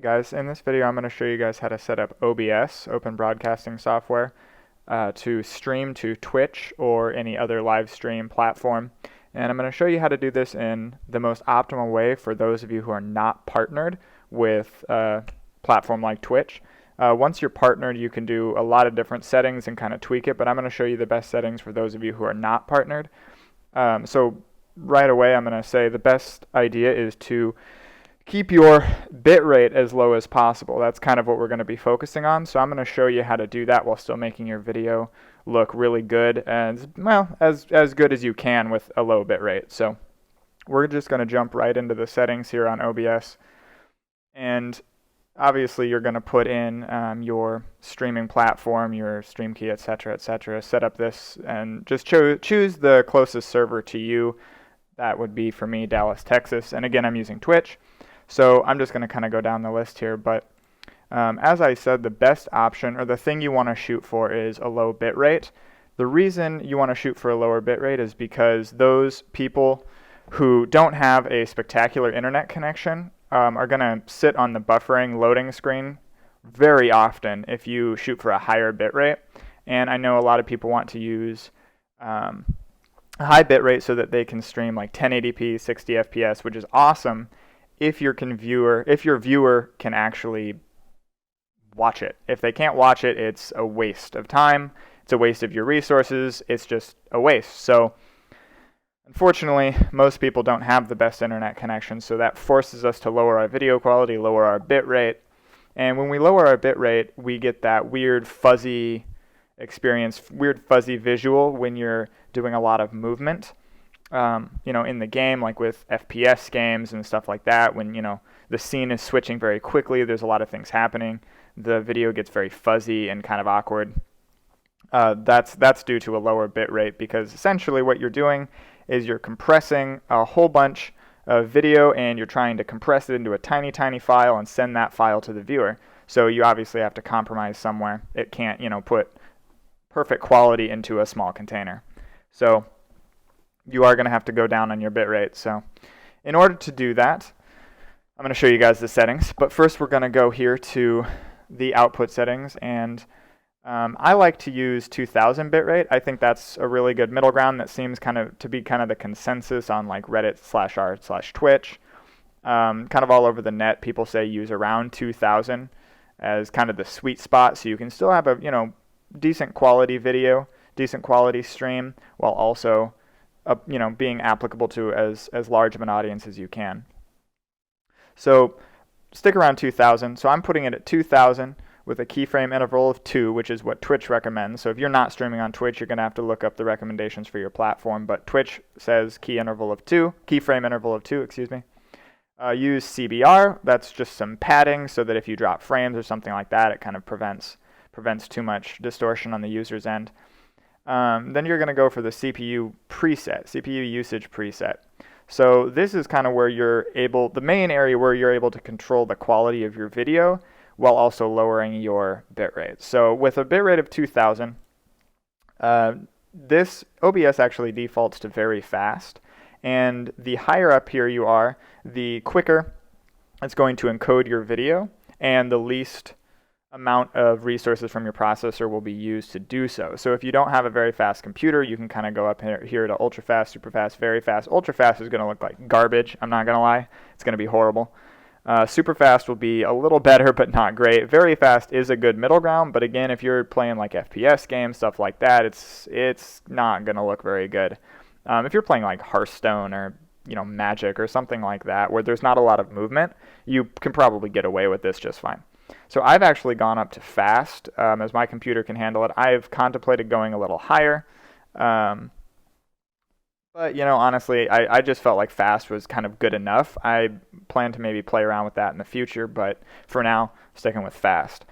Guys, in this video I'm going to show you guys how to set up OBS, Open Broadcasting Software, to stream to Twitch or any other live stream platform. And I'm going to show you how to do this in the most optimal way for those of you who are not partnered with a platform like Twitch. Once you're partnered, you can do a lot of different settings and kind of tweak it, but I'm going to show you the best settings for those of you who are not partnered. So right away I'm going to say the best idea is to keep your bitrate as low as possible. That's kind of what we're going to be focusing on. So I'm going to show you how to do that while still making your video look really good and, well, as good as you can with a low bitrate. So we're just going to jump right into the settings here on OBS. And obviously you're going to put in your streaming platform, your stream key, etc., etc. Set up this and just choose the closest server to you. That would be, for me, Dallas, Texas. And again, I'm using Twitch. So I'm just going to kind of go down the list here, but as I said, the best option, or the thing you want to shoot for, is a low bit rate. The reason you want to shoot for a lower bit rate is because those people who don't have a spectacular internet connection are going to sit on the buffering loading screen very often if you shoot for a higher bit rate. And I know a lot of people want to use a high bit rate so that they can stream like 1080p, 60 FPS, which is awesome if your viewer can actually watch it. If they can't watch it, it's a waste of time. It's a waste of your resources. It's just a waste. So unfortunately, most people don't have the best internet connection, so that forces us to lower our video quality, lower our bit rate. And when we lower our bit rate, we get that weird fuzzy experience, weird fuzzy visual when you're doing a lot of movement. In the game, like with FPS games and stuff like that, when, the scene is switching very quickly, there's a lot of things happening, the video gets very fuzzy and kind of awkward. That's due to a lower bit rate, because essentially what you're doing is you're compressing a whole bunch of video and you're trying to compress it into a tiny, tiny file and send that file to the viewer. So you obviously have to compromise somewhere. It can't, put perfect quality into a small container. So you are going to have to go down on your bitrate. So in order to do that, I'm going to show you guys the settings. But first we're going to go here to the output settings. And I like to use 2000 bitrate. I think that's a really good middle ground. That seems to be the consensus on like Reddit/r/Twitch. Kind of all over the net, people say use around 2000 as kind of the sweet spot. So you can still have a decent quality video, decent quality stream, while also being applicable to as large of an audience as you can. So stick around 2000. So I'm putting it at 2000 with a keyframe interval of 2, which is what Twitch recommends. So if you're not streaming on Twitch, you're going to have to look up the recommendations for your platform. But Twitch says keyframe interval of 2, use CBR. That's just some padding so that if you drop frames or something like that, it kind of prevents too much distortion on the user's end. Then you're going to go for the CPU usage preset. So this is kind of where the main area where you're able to control the quality of your video while also lowering your bitrate. So with a bitrate of 2000, this OBS actually defaults to very fast. And the higher up here you are, the quicker it's going to encode your video, and the least amount of resources from your processor will be used to do so. So if you don't have a very fast computer, you can kind of go up here to ultra fast, super fast, very fast. Ultra fast is going to look like garbage, I'm not going to lie. It's going to be horrible. Super fast will be a little better, but not great. Very fast is a good middle ground, but again, if you're playing like FPS games, stuff like that, it's not going to look very good. If you're playing like Hearthstone or Magic or something like that, where there's not a lot of movement, you can probably get away with this just fine. So I've actually gone up to fast, as my computer can handle it. I've contemplated going a little higher, but honestly, I just felt like fast was kind of good enough. I plan to maybe play around with that in the future, but for now, sticking with fast.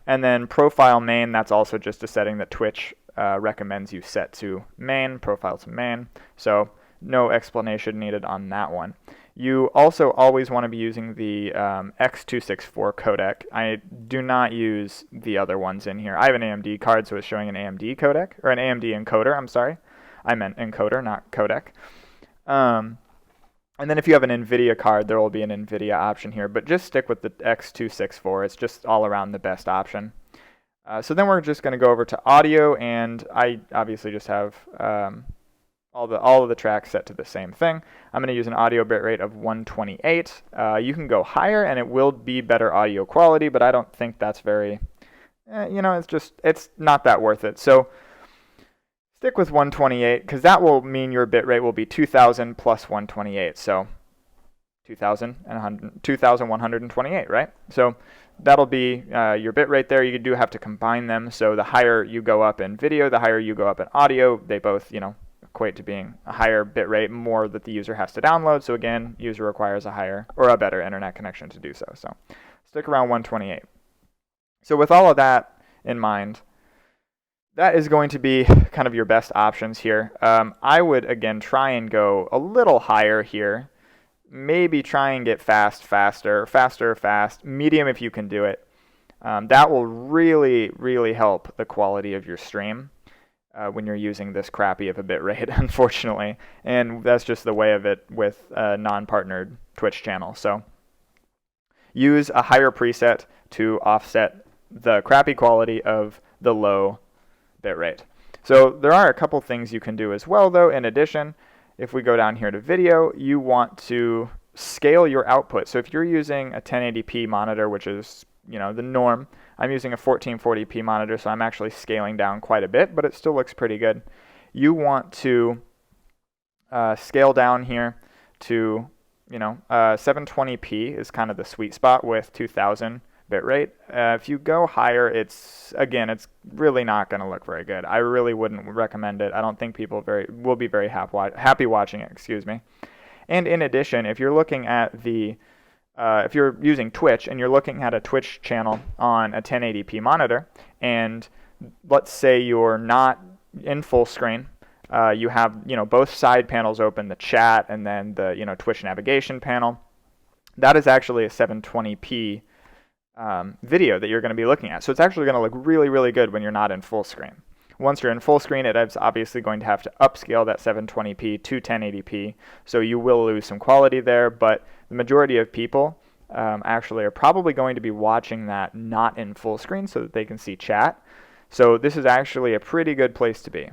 And then profile main, that's also just a setting that Twitch recommends you set to main, profile to main. So no explanation needed on that one. You also always want to be using the X264 codec. I do not use the other ones in here. I have an AMD card, so it's showing an AMD codec, or an AMD encoder, I'm sorry. I meant encoder, not codec. And then if you have an NVIDIA card, there will be an NVIDIA option here, but just stick with the X264. It's just all around the best option. So then we're just going to go over to audio, and I obviously just have all of the tracks set to the same thing. I'm going to use an audio bitrate of 128. You can go higher, and it will be better audio quality, but I don't think that's very, it's not that worth it. So stick with 128, because that will mean your bitrate will be 2000 plus 128, so 2128, right? So that'll be your bitrate there. You do have to combine them, so the higher you go up in video, the higher you go up in audio. They both, equate to being a higher bitrate, more that the user has to download. So again, user requires a higher or a better internet connection to do so. So stick around 128. So with all of that in mind, that is going to be kind of your best options here. I would, again, try and go a little higher here. Maybe try and get faster, fast, medium if you can do it. That will really, really help the quality of your stream when you're using this crappy of a bitrate, unfortunately. And that's just the way of it with a non-partnered Twitch channel. So use a higher preset to offset the crappy quality of the low bitrate. So there are a couple things you can do as well, though. In addition, if we go down here to video, you want to scale your output. So if you're using a 1080p monitor, which is the norm, I'm using a 1440p monitor, so I'm actually scaling down quite a bit, but it still looks pretty good. You want to scale down here to 720p is kind of the sweet spot with 2000 bitrate. If you go higher, it's really not going to look very good. I really wouldn't recommend it. I don't think people will be very happy watching it. Excuse me. And in addition, if you're looking at if you're using Twitch and you're looking at a Twitch channel on a 1080p monitor, and let's say you're not in full screen, you have both side panels open, the chat and then the Twitch navigation panel. That is actually a 720p video that you're going to be looking at. So it's actually going to look really, really good when you're not in full screen. Once you're in full screen, it is obviously going to have to upscale that 720p to 1080p, so you will lose some quality there, but the majority of people actually are probably going to be watching that not in full screen so that they can see chat. So this is actually a pretty good place to be.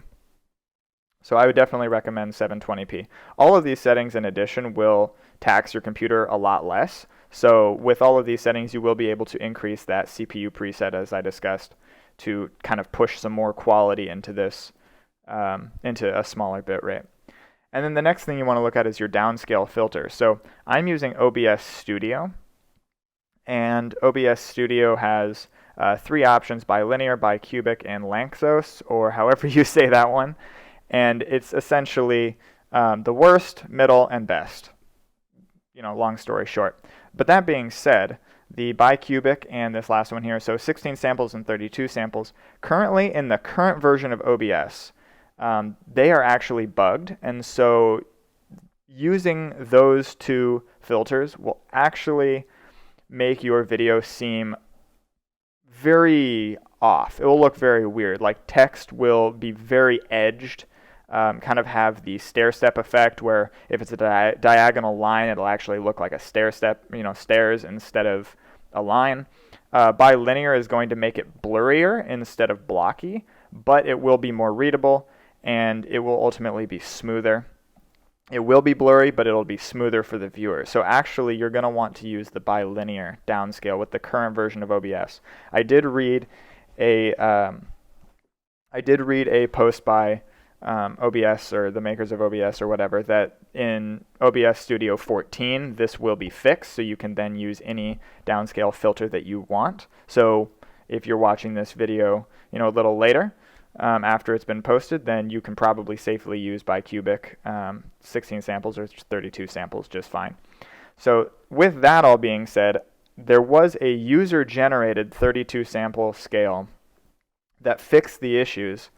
So I would definitely recommend 720p. All of these settings, in addition, will tax your computer a lot less. So with all of these settings, you will be able to increase that CPU preset, as I discussed, to kind of push some more quality into this, into a smaller bitrate. And then the next thing you want to look at is your downscale filter. So I'm using OBS Studio, and OBS Studio has 3 options: bilinear, bicubic, and Lanczos, or however you say that one. And it's essentially the worst, middle, and best. Long story short. But that being said, the bicubic and this last one here, so 16 samples and 32 samples, currently in the current version of OBS, they are actually bugged, and so using those 2 filters will actually make your video seem very off. It will look very weird. Like text will be very edged, kind of have the stair-step effect, where if it's a diagonal line, it'll actually look like a stair-step, stairs instead of a line. Bilinear is going to make it blurrier instead of blocky, but it will be more readable, and it will ultimately be smoother. It will be blurry, but it'll be smoother for the viewer. So actually, you're going to want to use the bilinear downscale with the current version of OBS. I did read a post by OBS, or the makers of OBS or whatever, that in OBS Studio 14 this will be fixed, so you can then use any downscale filter that you want. So if you're watching this video a little later, after it's been posted, then you can probably safely use bicubic 16 samples or 32 samples just fine. So with that all being said, there was a user-generated 32 sample scale that fixed the issues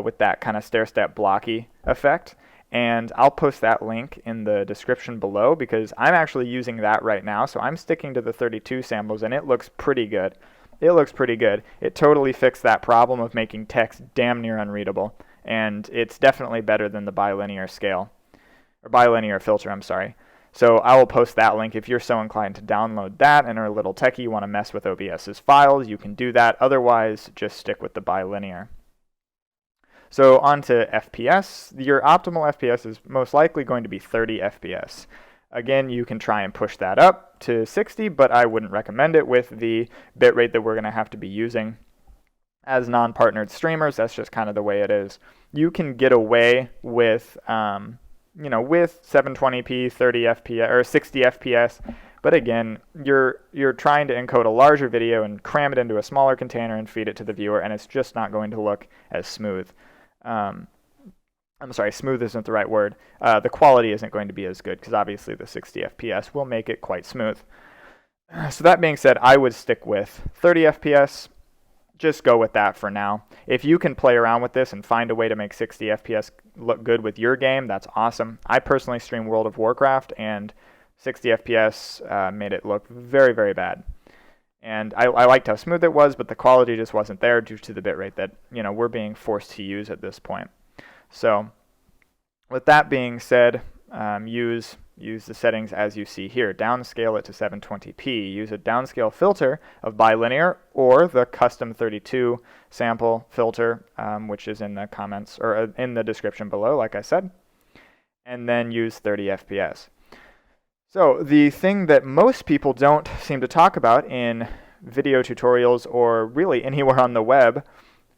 with that kind of stair-step blocky effect, and I'll post that link in the description below, because I'm actually using that right now. So I'm sticking to the 32 samples, and it looks pretty good. It totally fixed that problem of making text damn near unreadable, and it's definitely better than the bilinear scale, or bilinear filter, I'm sorry. So I will post that link if you're so inclined to download that and are a little techie, you want to mess with OBS's files, you can do that. Otherwise, just stick with the bilinear. So on to FPS. Your optimal FPS is most likely going to be 30 FPS. Again, you can try and push that up to 60, but I wouldn't recommend it with the bitrate that we're going to have to be using. As non-partnered streamers, that's just kind of the way it is. You can get away with, with 720p, 30 FPS or 60 FPS, but again, you're trying to encode a larger video and cram it into a smaller container and feed it to the viewer, and it's just not going to look as smooth. I'm sorry, smooth isn't the right word. The quality isn't going to be as good because obviously the 60 FPS will make it quite smooth. So that being said, I would stick with 30 FPS. Just go with that for now. If you can play around with this and find a way to make 60 FPS look good with your game, that's awesome. I personally stream World of Warcraft, and 60 FPS made it look very, very bad. And I liked how smooth it was, but the quality just wasn't there due to the bitrate that we're being forced to use at this point. So with that being said, use the settings as you see here. Downscale it to 720p. Use a downscale filter of bilinear or the custom 32 sample filter, which is in the comments or in the description below, like I said. And then use 30 FPS. So the thing that most people don't seem to talk about in video tutorials or really anywhere on the web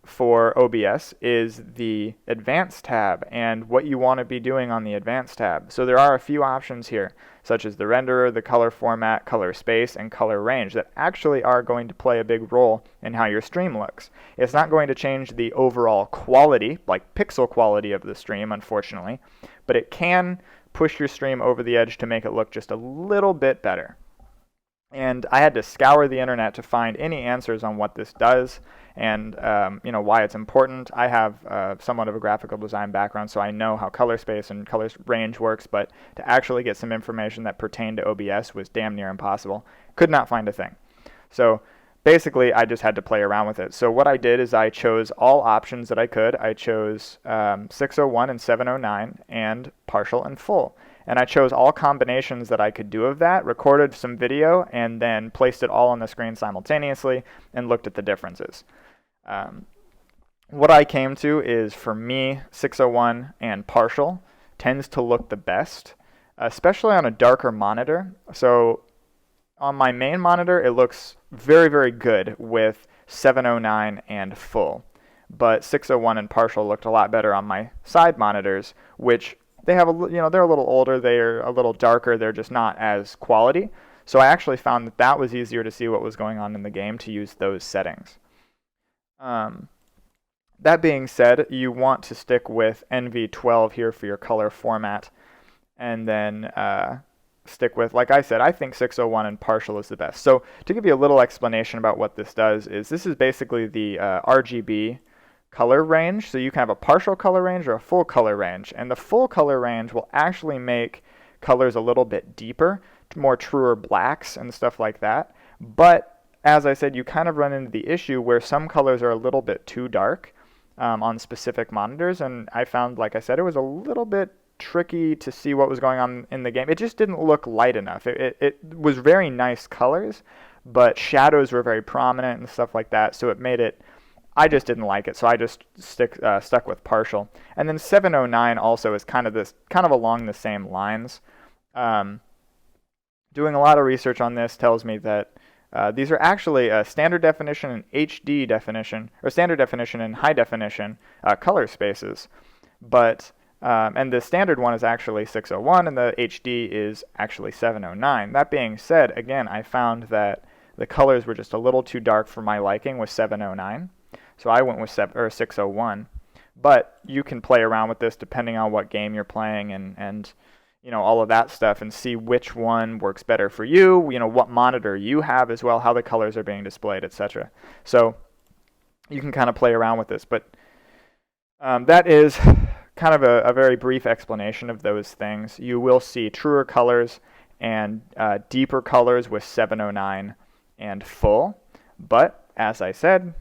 for OBS is the Advanced tab and what you want to be doing on the Advanced tab. So there are a few options here, such as the renderer, the color format, color space, and color range that actually are going to play a big role in how your stream looks. It's not going to change the overall quality, like pixel quality of the stream, unfortunately, but it can push your stream over the edge to make it look just a little bit better. And I had to scour the internet to find any answers on what this does and why it's important. I have somewhat of a graphical design background, so I know how color space and color range works, but to actually get some information that pertained to OBS was damn near impossible. Could not find a thing. So basically, I just had to play around with it. So what I did is I chose all options that I could. I chose 601 and 709 and partial and full. And I chose all combinations that I could do of that, recorded some video, and then placed it all on the screen simultaneously and looked at the differences. What I came to is, for me, 601 and partial tends to look the best, especially on a darker monitor. So on my main monitor, it looks very, very good with 709 and full. But 601 and partial looked a lot better on my side monitors, which they have they're a little older, they're a little darker, they're just not as quality. So I actually found that was easier to see what was going on in the game to use those settings. That being said, you want to stick with NV12 here for your color format, and then stick with, like I said, I think 601 and partial is the best. So to give you a little explanation about what this does is this is basically the RGB color range. So you can have a partial color range or a full color range, and the full color range will actually make colors a little bit deeper, more truer blacks and stuff like that. But as I said, you kind of run into the issue where some colors are a little bit too dark on specific monitors, and I found, like I said, it was a little bit tricky to see what was going on in the game. It just didn't look light enough. It was very nice colors, but shadows were very prominent and stuff like that, so it made it, I just didn't like it, so I just stuck with partial. And then 709 also is kind of along the same lines. Doing a lot of research on this tells me that these are actually standard definition and HD definition, or standard definition and high definition color spaces. But and the standard one is actually 601, and the HD is actually 709. That being said, again, I found that the colors were just a little too dark for my liking with 709. So I went with 601, but you can play around with this depending on what game you're playing and all of that stuff, and see which one works better for you, what monitor you have as well, how the colors are being displayed, etc. So you can kind of play around with this, but that is kind of a very brief explanation of those things. You will see truer colors and deeper colors with 709 and full, but as I said,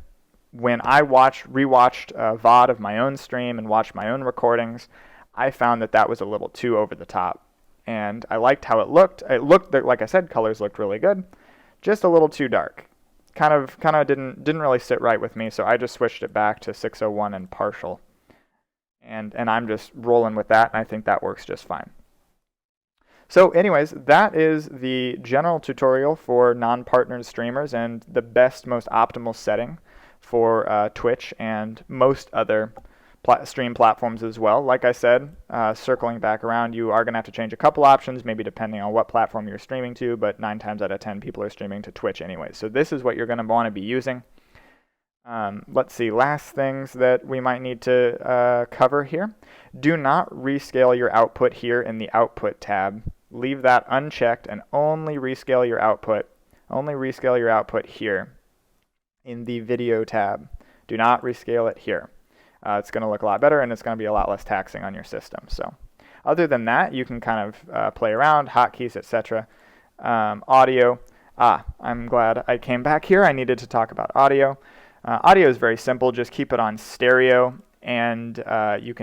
when I rewatched VOD of my own stream and watched my own recordings, I found that was a little too over the top. and I liked how it looked. It looked, like I said, colors looked really good, just a little too dark. Kind of didn't really sit right with me, so I just switched it back to 601 and partial. And I'm just rolling with that, and I think that works just fine. So anyways, that is the general tutorial for non-partnered streamers and the best, most optimal setting for Twitch and most other stream platforms as well. Like I said, circling back around, you are going to have to change a couple options, maybe depending on what platform you're streaming to, but 9 times out of 10 people are streaming to Twitch anyway. So this is what you're going to want to be using. Let's see, last things that we might need to cover here. Do not rescale your output here in the Output tab. Leave that unchecked and only rescale your output. Only rescale your output here in the Video tab. Do not rescale it here. It's going to look a lot better, and it's going to be a lot less taxing on your system. So other than that, you can kind of play around, hotkeys, etc. Audio. I'm glad I came back here. I needed to talk about audio. Audio is very simple. Just keep it on stereo, and you can